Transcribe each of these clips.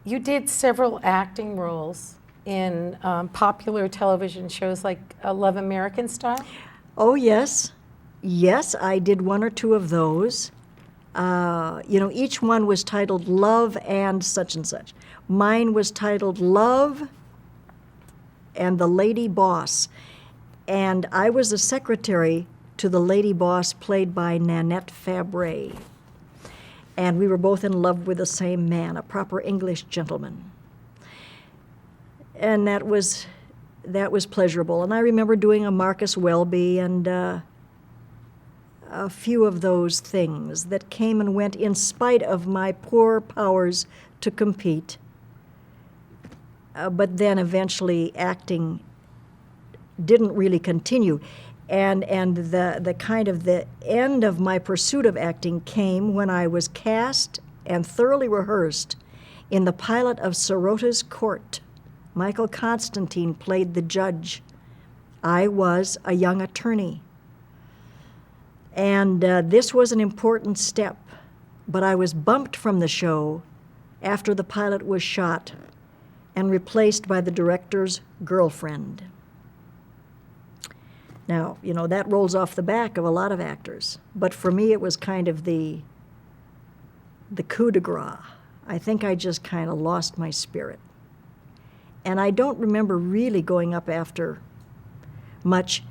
You did several acting roles in popular television shows like Love American Style. Oh, yes. Yes, I did one or two of those. Each one was titled Love and such and such. Mine was titled Love and the Lady Boss. And I was the secretary to the Lady Boss, played by Nanette Fabray. And we were both in love with the same man, a proper English gentleman. And that was pleasurable. And I remember doing a Marcus Welby and a few of those things that came and went in spite of my poor powers to compete. But then eventually acting didn't really continue. And the kind of the end of my pursuit of acting came when I was cast and thoroughly rehearsed in the pilot of Sorota's Court. Michael Constantine played the judge. I was a young attorney. And this was an important step, but I was bumped from the show after the pilot was shot and replaced by the director's girlfriend. Now, that rolls off the back of a lot of actors, but for me it was kind of the coup de grace. I think I just kind of lost my spirit. And I don't remember really going up after much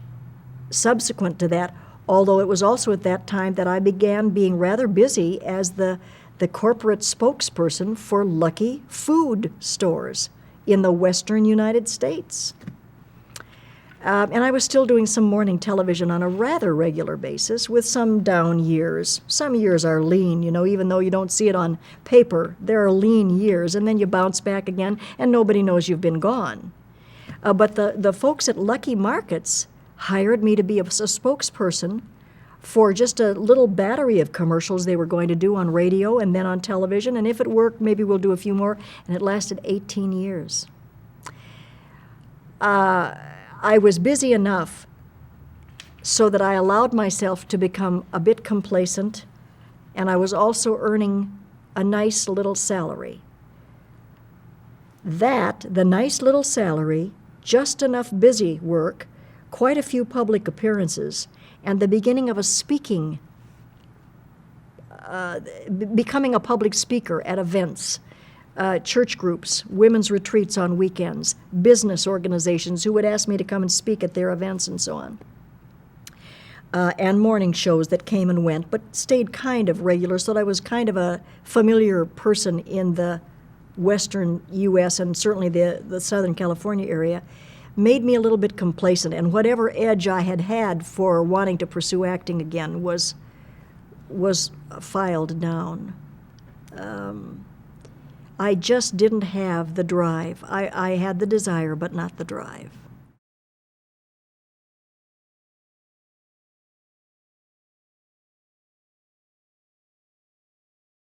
subsequent to that, although it was also at that time that I began being rather busy as the corporate spokesperson for Lucky Food stores in the western United States. And I was still doing some morning television on a rather regular basis with some down years. Some years are lean, even though you don't see it on paper. There are lean years, and then you bounce back again, and nobody knows you've been gone. But the folks at Lucky Markets hired me to be a spokesperson for just a little battery of commercials they were going to do on radio and then on television, and if it worked, maybe we'll do a few more, and it lasted 18 years. I was busy enough so that I allowed myself to become a bit complacent, and I was also earning a nice little salary. The nice little salary, just enough busy work, quite a few public appearances, and the beginning of a speaking, becoming a public speaker at events, church groups, women's retreats on weekends, business organizations who would ask me to come and speak at their events and so on. And morning shows that came and went, but stayed kind of regular, so that I was kind of a familiar person in the western U.S. and certainly the Southern California area, made me a little bit complacent, and whatever edge I had for wanting to pursue acting again was filed down. I just didn't have the drive. I had the desire, but not the drive.